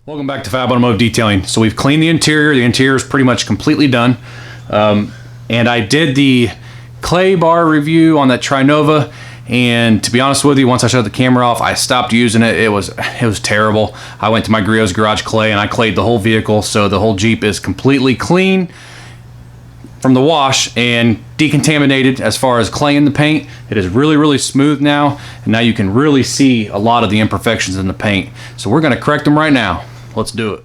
Welcome back to Fab Automotive Detailing. So we've cleaned the interior. The interior is pretty much completely done. And I did the clay bar review on that Trinova. And to be honest with you, once I shut the camera off, I stopped using it. It was terrible. I went to my Griot's Garage Clay and I clayed the whole vehicle. So the whole Jeep is completely clean from the wash and decontaminated as far as clay in the paint. It is really, really smooth now. And now you can really see a lot of the imperfections in the paint. So we're gonna correct them right now. Let's do it.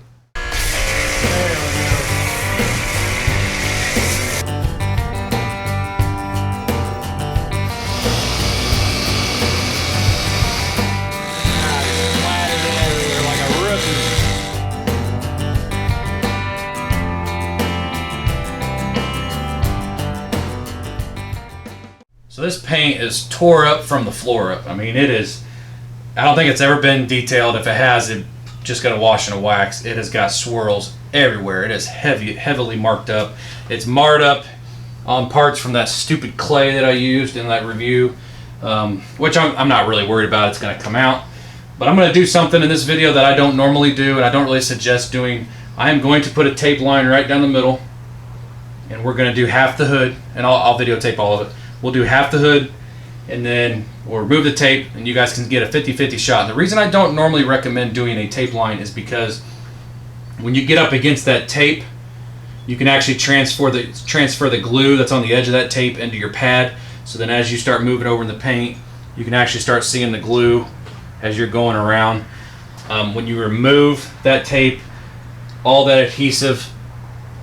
So this paint is tore up from the floor up. I mean, it is, I don't think it's ever been detailed. If it has, it just got a wash and a wax. It has got swirls everywhere. It is heavily marked up. It's marred up on parts from that stupid clay that I used in that review, which I'm not really worried about. It's going to come out. But I'm going to do something in this video that I don't normally do and I don't really suggest doing. I am going to put a tape line right down the middle, and we're going to do half the hood, and I'll videotape all of it. We'll do half the hood, and then we'll remove the tape, and you guys can get a 50-50 shot. And the reason I don't normally recommend doing a tape line is because when you get up against that tape, you can actually transfer the glue that's on the edge of that tape into your pad. So then as you start moving over in the paint, you can actually start seeing the glue as you're going around. When you remove that tape, all that adhesive,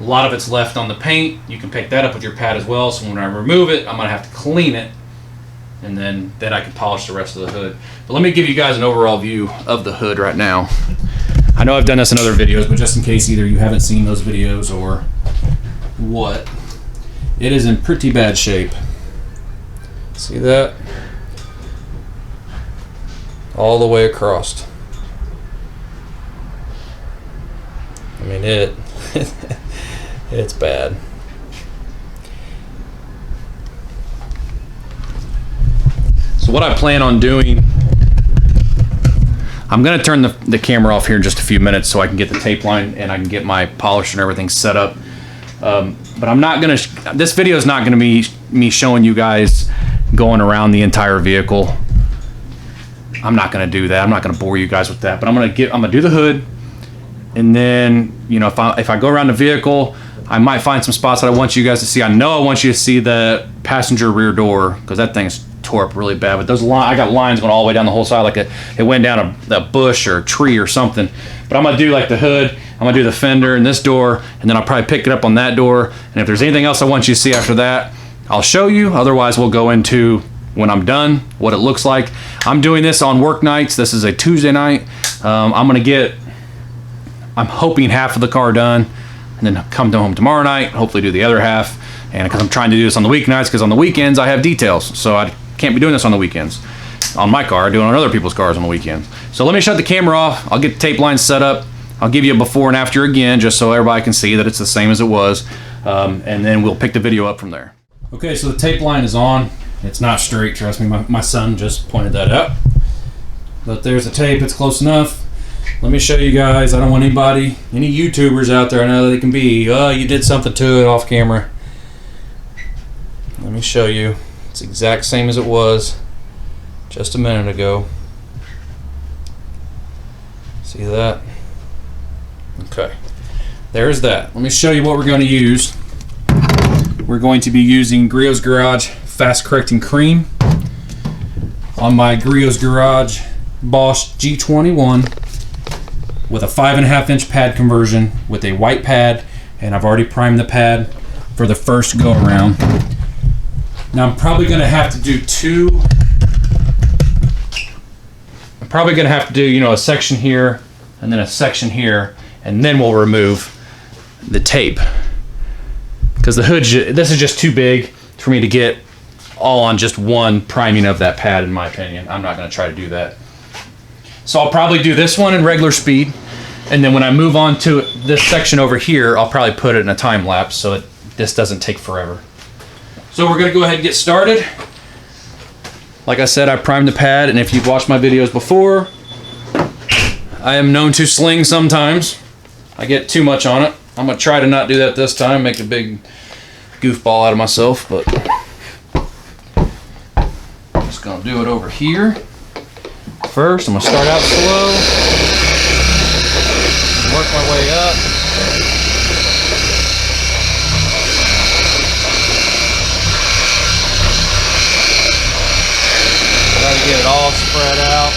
a lot of it's left on the paint. You can pick that up with your pad as well. So when I remove it, I'm going to have to clean it, and then I can polish the rest of the hood. But let me give you guys an overall view of the hood right now. I know I've done this in other videos, but just in case either you haven't seen those videos or what, it is in pretty bad shape. See that? All the way across. I mean, it's bad. So what I plan on doing, I'm going to turn the camera off here in just a few minutes so I can get the tape line and I can get my polish and everything set up. But I'm not going to, this video is not going to be me showing you guys going around the entire vehicle. I'm not going to do that. I'm not going to bore you guys with that, but I'm going to do the hood. And then, you know, if I go around the vehicle, I might find some spots that I want you guys to see. I know I want you to see the passenger rear door because that thing's tore up really bad. But those I got lines going all the way down the whole side, like it went down a bush or a tree or something. But I'm gonna do like the hood, I'm gonna do the fender and this door, and then I'll probably pick it up on that door. And if there's anything else I want you to see after that, I'll show you. Otherwise, we'll go into when I'm done what it looks like. I'm doing this on work nights. This is a Tuesday night. I'm hoping half of the car done, and then come home tomorrow night, hopefully do the other half. And because I'm trying to do this on the weeknights, because on the weekends I have details, so I can't be doing this on the weekends. On my car, I do it on other people's cars on the weekends. So let me shut the camera off. I'll get the tape line set up. I'll give you a before and after again, just so everybody can see that it's the same as it was. And then we'll pick the video up from there. Okay, so the tape line is on. It's not straight, trust me. My son just pointed that out. But there's the tape, it's close enough. Let me show you guys. I don't want any YouTubers out there, I know they can be, oh, you did something to it off camera. Let me show you. It's the exact same as it was just a minute ago. See that? Okay. There's that. Let me show you what we're going to use. We're going to be using Griot's Garage Fast Correcting Cream on my Griot's Garage BOSS G21 with a 5.5 inch pad conversion with a white pad, and I've already primed the pad for the first go around. Now I'm probably going to have to do you know, a section here and then a section here, and then we'll remove the tape because the hood, this is just too big for me to get all on just one priming of that pad, in my opinion. I'm not going to try to do that. So I'll probably do this one in regular speed, and then when I move on to this section over here, I'll probably put it in a time lapse so this doesn't take forever. So we're going to go ahead and get started. Like I said, I primed the pad, and if you've watched my videos before, I am known to sling sometimes. I get too much on it. I'm gonna try to not do that this time, make a big goofball out of myself, but I'm just gonna do it over here. First, I'm gonna start out slow, work my way up. Try to get it all spread out.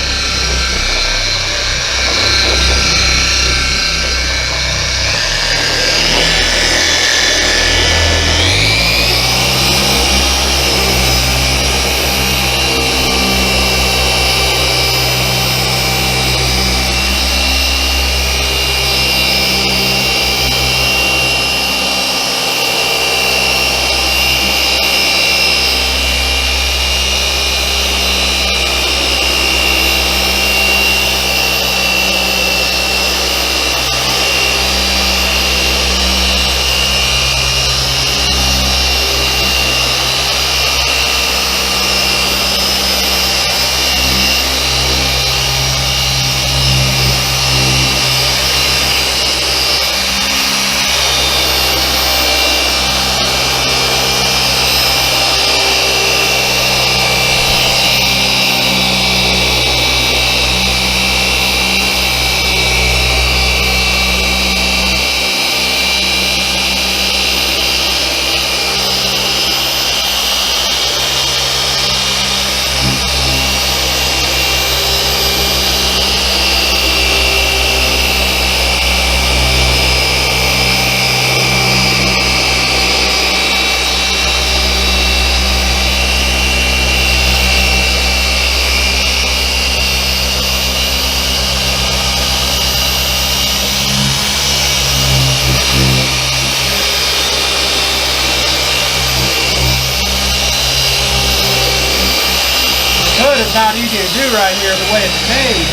It's not easy to do right here the way it's made.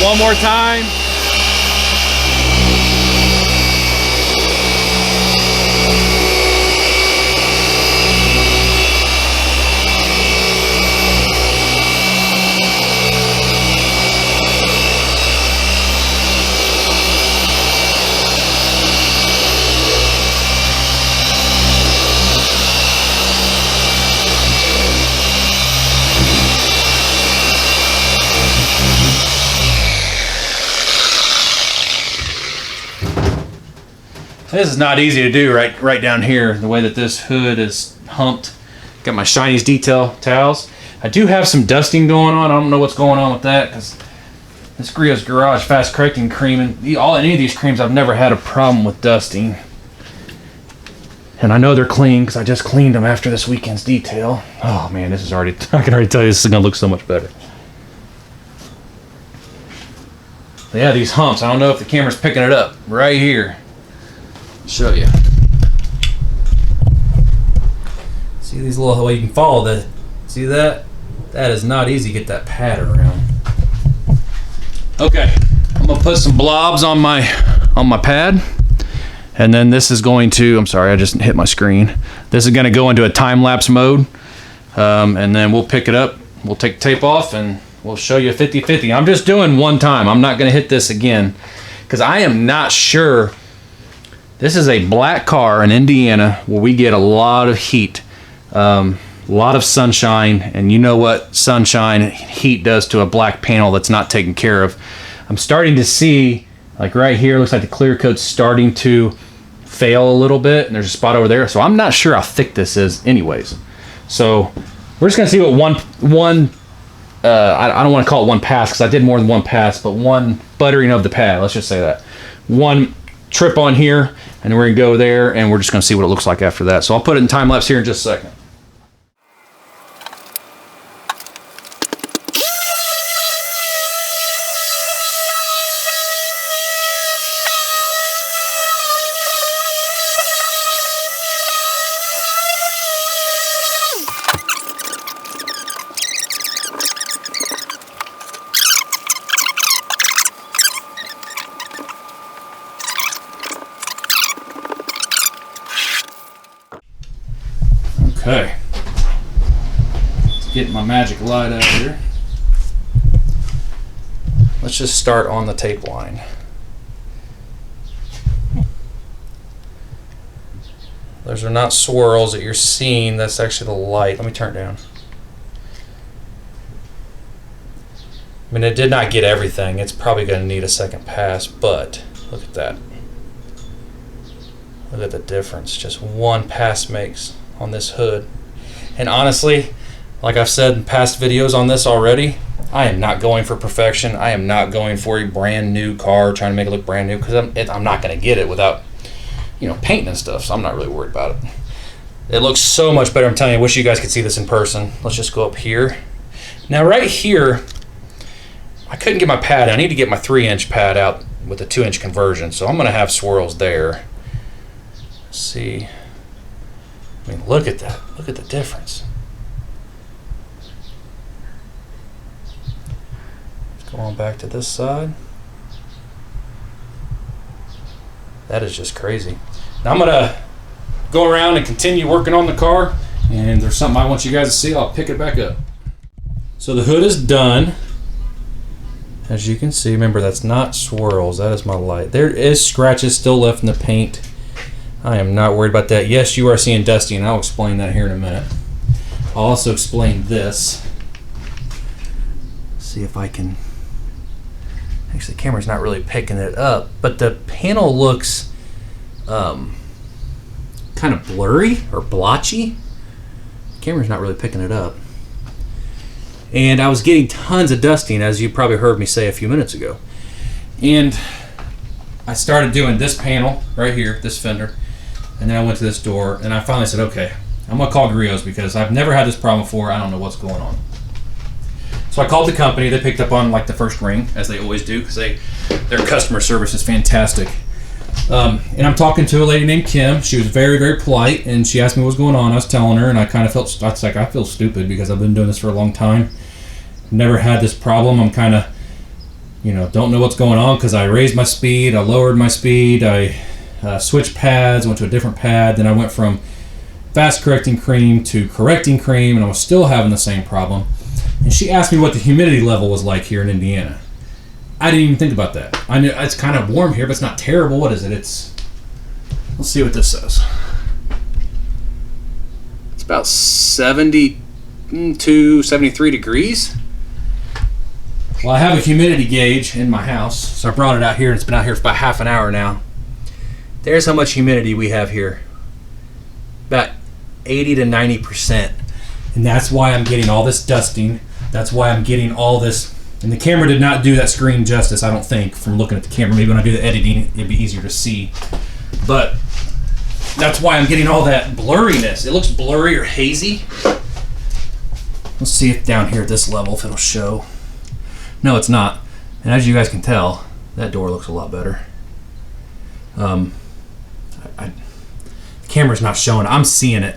One more time. This is not easy to do right down here, the way that this hood is humped. Got my Shiney's detail towels. I do have some dusting going on. I don't know what's going on with that because this Griot's Garage Fast Correcting Cream and any of these creams, I've never had a problem with dusting. And I know they're clean because I just cleaned them after this weekend's detail. Oh man, this is already, I can already tell you this is gonna look so much better. Yeah, these humps, I don't know if the camera's picking it up right here. Show you. See these little, way you can follow the, see that? That is not easy to get that pad around. Okay, I'm gonna put some blobs on my pad, and then this is going to, I'm sorry, I just hit my screen. This is gonna go into a time-lapse mode, and then we'll pick it up. We'll take the tape off and we'll show you 50-50. I'm just doing one time. I'm not gonna hit this again because I am not sure. This is a black car in Indiana where we get a lot of heat. A lot of sunshine, and you know what sunshine heat does to a black panel that's not taken care of. I'm starting to see, like right here, looks like the clear coat's starting to fail a little bit, and there's a spot over there. So I'm not sure how thick this is anyways. So we're just gonna see what I don't want to call it one pass because I did more than one pass, but one buttering of the pad, let's just say that. One trip on here, and then we're gonna go there, and we're just gonna see what it looks like after that. So I'll put it in time lapse here in just a second. Okay, let's get my magic light out here. Let's just start on the tape line. Those are not swirls that you're seeing, that's actually the light. Let me turn it down. I mean, it did not get everything. It's probably going to need a second pass, but look at that. Look at the difference just one pass makes on this hood. And honestly, like I've said in past videos on this already, I am not going for perfection. I am not going for a brand new car, trying to make it look brand new, because I'm not going to get it without, you know, painting and stuff. So I'm not really worried about it. It looks so much better. I'm telling you, I wish you guys could see this in person. Let's just go up here. Now right here, I couldn't get my pad. I need to get my 3-inch pad out with a 2-inch conversion. So I'm going to have swirls there. Let's see. I mean, look at that. Look at the difference. Let's go on back to this side. That is just crazy. Now I'm going to go around and continue working on the car, and there's something I want you guys to see. I'll pick it back up. So the hood is done. As you can see, remember, that's not swirls. That is my light. There is scratches still left in the paint. I am not worried about that. Yes, you are seeing dusty, and I'll explain that here in a minute. I'll also explain this. See if I can... Actually, the camera's not really picking it up, but the panel looks kind of blurry or blotchy. The camera's not really picking it up. And I was getting tons of dusting, as you probably heard me say a few minutes ago. And I started doing this panel right here, this fender. And then I went to this door, and I finally said, okay, I'm going to call Griot's because I've never had this problem before. I don't know what's going on. So I called the company. They picked up on like the first ring, as they always do, because their customer service is fantastic. And I'm talking to a lady named Kim. She was very, very polite, and she asked me what's going on. I was telling her, and I kind of felt, I was like, I feel stupid because I've been doing this for a long time. Never had this problem. I'm kind of, you know, don't know what's going on because I raised my speed, I lowered my speed, I switched pads, went to a different pad, then I went from fast correcting cream to correcting cream, and I was still having the same problem. And she asked me what the humidity level was like here in Indiana. I didn't even think about that. I knew it's kind of warm here, but it's not terrible. What is it? Let's see what this says. It's about 72, 73 degrees. Well, I have a humidity gauge in my house, so I brought it out here, and it's been out here for about half an hour now. There's how much humidity we have here. About 80 to 90%. And that's why I'm getting all this dusting. That's why I'm getting all this. And the camera did not do that screen justice, I don't think, from looking at the camera. Maybe when I do the editing, it'd be easier to see. But that's why I'm getting all that blurriness. It looks blurry or hazy. Let's see if down here at this level, if it'll show. No, it's not. And as you guys can tell, that door looks a lot better. The camera's not showing. I'm seeing it.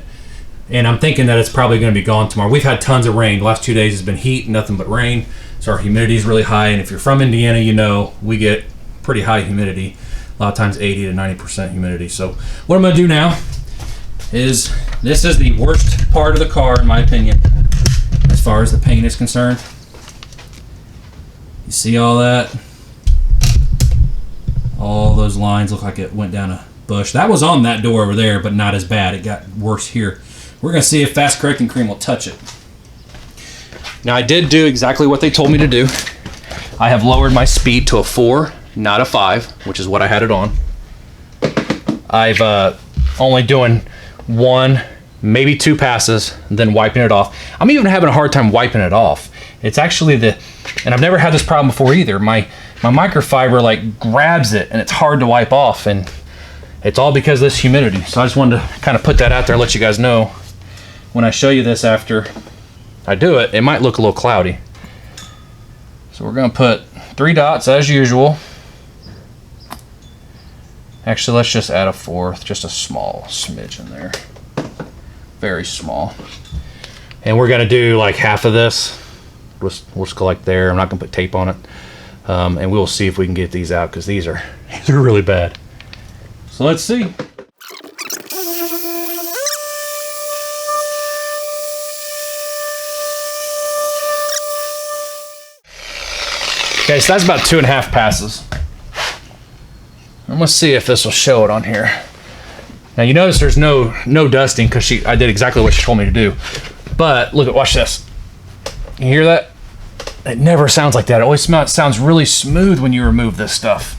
And I'm thinking that it's probably going to be gone tomorrow. We've had tons of rain. The last 2 days has been heat, nothing but rain. So our humidity is really high. And if you're from Indiana, you know we get pretty high humidity. A lot of times 80 to 90% humidity. So what I'm going to do now is, this is the worst part of the car, in my opinion, as far as the paint is concerned. You see all that? All those lines look like it went down a bush. That was on that door over there, but not as bad. It got worse here. We're going to see if fast correcting cream will touch it. Now I did do exactly what they told me to do. I have lowered my speed to a 4, not a 5, which is what I had it on. I've only doing 1, maybe 2 passes, then wiping it off. I'm even having a hard time wiping it off. It's actually and I've never had this problem before either. My microfiber like grabs it and it's hard to wipe off, and it's all because of this humidity. So I just wanted to kind of put that out there and let you guys know when I show you this after I do it, it might look a little cloudy. So we're gonna put 3 dots as usual. Actually, let's just add a 4th, just a small smidge in there. Very small. And we're gonna do like half of this. We'll just go like there. I'm not gonna put tape on it. And we'll see if we can get these out, because these are really bad. So let's see. Okay, so that's about 2.5 passes. I'm gonna see if this will show it on here. Now you notice there's no dusting, because I did exactly what she told me to do. But look at, watch this. You hear that? It never sounds like that. It always sounds really smooth when you remove this stuff.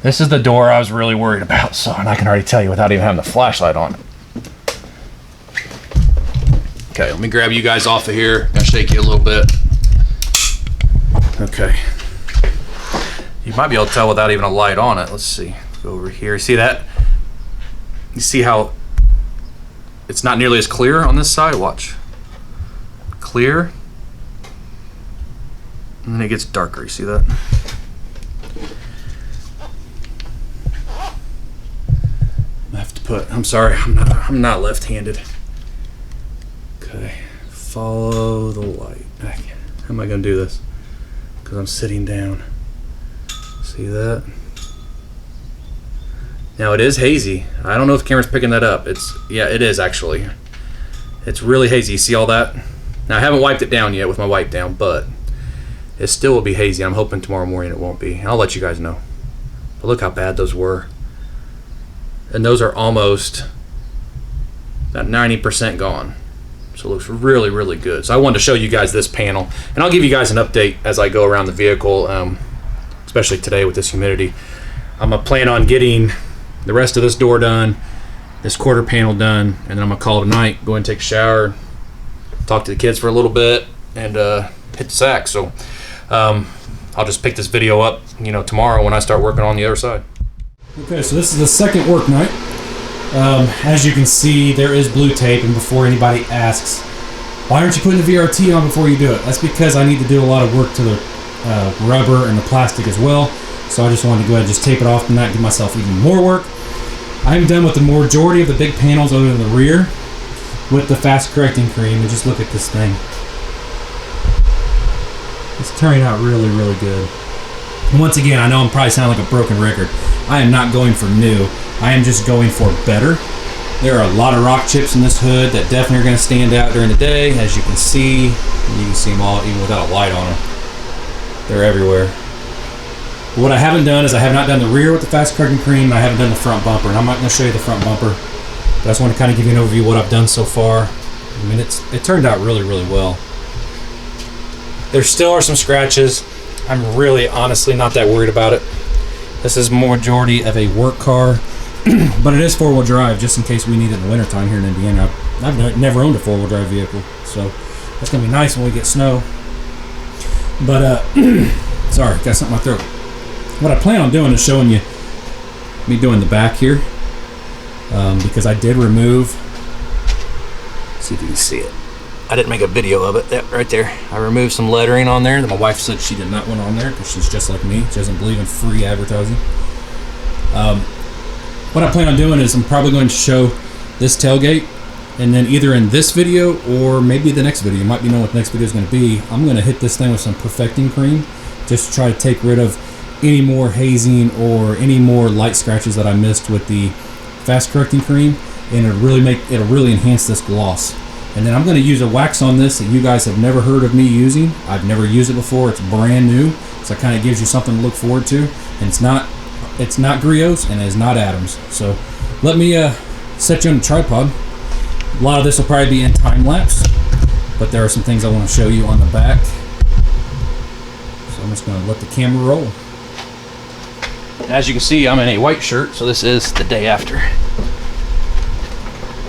This is the door I was really worried about, and I can already tell you without even having the flashlight on it. Okay, let me grab you guys off of here. Gonna shake you a little bit. Okay. You might be able to tell without even a light on it. Let's see. Go over here. See that? You see how it's not nearly as clear on this side? Watch. Clear. And then it gets darker. You see that? I have to put, I'm sorry, I'm not left-handed. Okay. Follow the light. How am I going to do this? Because I'm sitting down. See that? Now it is hazy. I don't know if the camera's picking that up. Yeah, it is actually. It's really hazy. You see all that? Now I haven't wiped it down yet with my wipe down, but it still will be hazy. I'm hoping tomorrow morning it won't be. I'll let you guys know. But look how bad those were. And those are almost about 90% gone. So it looks really, really good. So I wanted to show you guys this panel, and I'll give you guys an update as I go around the vehicle, especially today with this humidity. I'm gonna plan on getting the rest of this door done, this quarter panel done, and then I'm gonna call it a night, go and take a shower, talk to the kids for a little bit, and hit the sack. So I'll just pick this video up, tomorrow when I start working on the other side. Okay, so this is the second work night. As you can see, there is blue tape, and before anybody asks, why aren't you putting the VRT on before you do it? That's because I need to do a lot of work to the rubber and the plastic as well. So I just wanted to go ahead and just tape it off and not give myself even more work. I'm done with the majority of the big panels other than the rear with the fast correcting cream, and just look at this thing. It's turning out really, really good. And once again, I know I'm probably sounding like a broken record. I am not going for new. I am just going for better. There are a lot of rock chips in this hood that definitely are going to stand out during the day, as you can see. And you can see them all even without a light on them. They're everywhere. But what I haven't done is I have not done the rear with the fast correcting cream, and I haven't done the front bumper. And I'm not going to show you the front bumper, but I just want to kind of give you an overview of what I've done so far. I mean, it turned out really, really well. There still are some scratches. I'm really, honestly not that worried about it. This is majority of a work car, but it is four-wheel drive, just in case we need it in the wintertime here in Indiana. I've never owned a four-wheel drive vehicle, so that's going to be nice when we get snow. But, sorry, got something in my throat. What I plan on doing is showing you me doing the back here, because I did remove, see if you can see it. I didn't make a video of it. That right there. I removed some lettering on there that my wife said she did not want on there because she's just like me. She doesn't believe in free advertising. What I plan on doing is I'm probably going to show this tailgate, and then either in this video or maybe the next video, you might be knowing what the next video is going to be, I'm going to hit this thing with some perfecting cream just to try to take rid of any more hazing or any more light scratches that I missed with the fast correcting cream, and it'll really enhance this gloss. And then I'm going to use a wax on this that you guys have never heard of me using. I've never used it before. It's brand new, so it kind of gives you something to look forward to. And it's not it's not Griot's and it's not Adam's. So let me set you on the tripod. A lot of this will probably be in time lapse, but there are some things I want to show you on the back. So I'm just going to let the camera roll. As you can see, I'm in a white shirt, so this is the day after.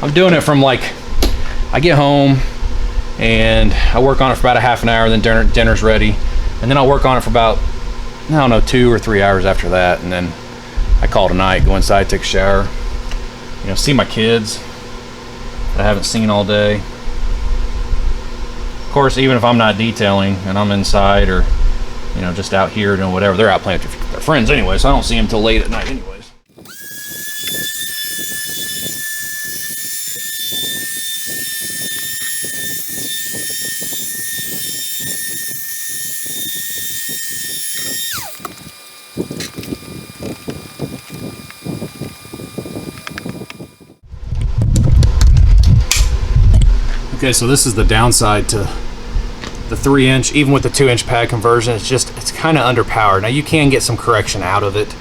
I'm doing it from like, I get home and I work on it for about a half an hour, then dinner's ready. And then I'll work on it for about, I don't know, 2 or 3 hours after that. And then I call it a night, go inside, take a shower, you know, see my kids that I haven't seen all day. Of course, even if I'm not detailing and I'm inside or, you know, just out here doing whatever, they're out playing with their friends anyway, so I don't see them till late at night anyways. Okay, so this is the downside to the 3-inch, even with the 2-inch pad conversion. It's kind of underpowered. Now you can get some correction out of it,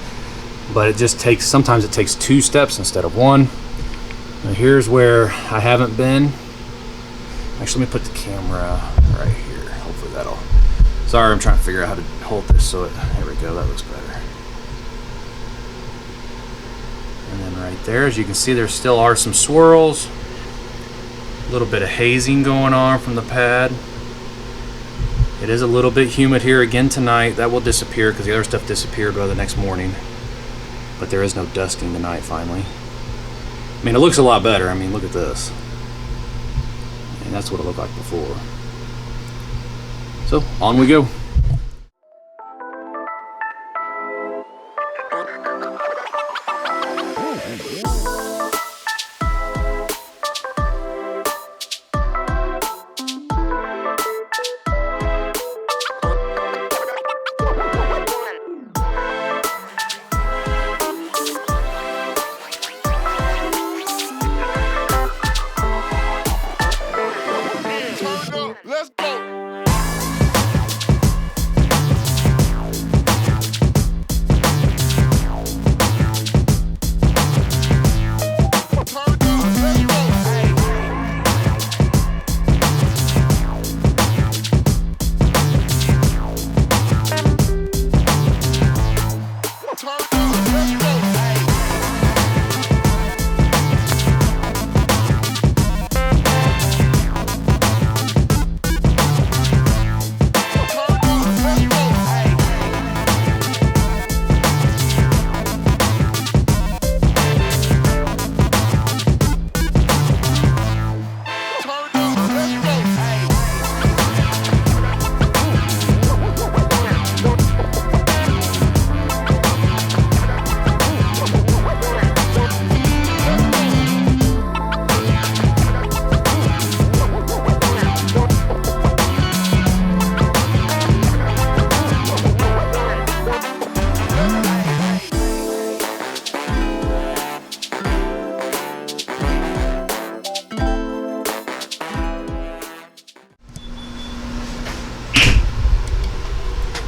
but it just takes, sometimes it takes 2 steps instead of 1. Now here's where I haven't been. Actually, let me put the camera right here. Hopefully that'll, sorry, I'm trying to figure out how to hold this so there we go, that looks better. And then right there, as you can see, there still are some swirls. A little bit of hazing going on from the pad. It is a little bit humid here again tonight. That will disappear because the other stuff disappeared by the next morning. But there is no dusting tonight finally. I mean, it looks a lot better. I mean, look at this. And that's what it looked like before. So, on we go.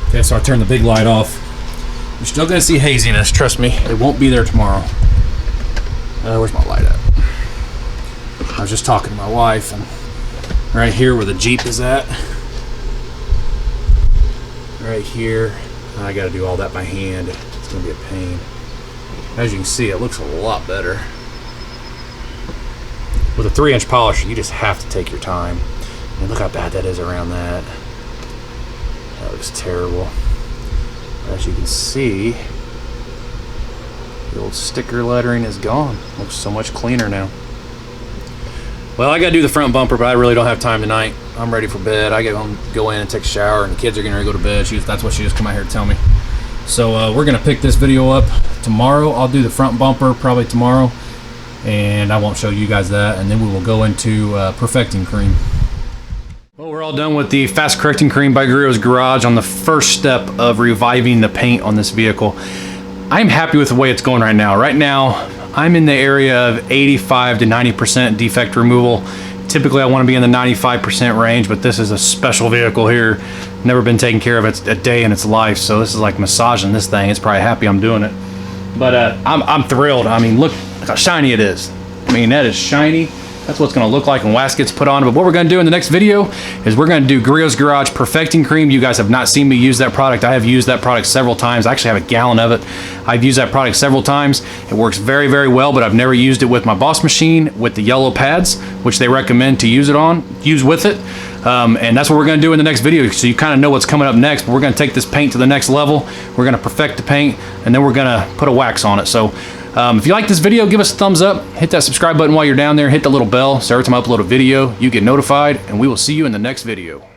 Okay, so I turned the big light off. You're still gonna see haziness, trust me. It won't be there tomorrow. Where's my light at? I was just talking to my wife, and right here where the Jeep is at, right here, I gotta do all that by hand. It's gonna be a pain. As you can see, it looks a lot better. With a 3-inch polisher, you just have to take your time. And look how bad that is around that. That looks terrible. As you can see, the old sticker lettering is gone. Looks so much cleaner now. Well, I gotta do the front bumper, but I really don't have time tonight. I'm ready for bed. I go in and take a shower, and the kids are gonna go to bed. That's what she just come out here to tell me. So we're gonna pick this video up tomorrow. I'll do the front bumper probably tomorrow, and I won't show you guys that. And then we will go into perfecting cream. Well, we're all done with the fast correcting cream by Griot's Garage on the first step of reviving the paint on this vehicle. I'm happy with the way it's going right now. Right now, I'm in the area of 85 to 90% defect removal. Typically, I want to be in the 95% range, but this is a special vehicle here. Never been taken care of a day in its life, so this is like massaging this thing. It's probably happy I'm doing it. But I'm thrilled. I mean, look how shiny it is. I mean, that is shiny. That's what's going to look like when wax gets put on. But what we're going to do in the next video is we're going to do Griot's Garage Perfecting Cream. You guys have not seen me use that product. I have used that product several times. I actually have a gallon of it. I've used that product several times. It works very, very well, but I've never used it with my BOSS machine with the yellow pads, which they recommend to use with it. And that's what we're going to do in the next video, so you kind of know what's coming up next. But we're going to take this paint to the next level. We're going to perfect the paint, and then we're going to put a wax on it. So if you like this video, give us a thumbs up, hit that subscribe button while you're down there, hit the little bell so every time I upload a video you get notified, and we will see you in the next video.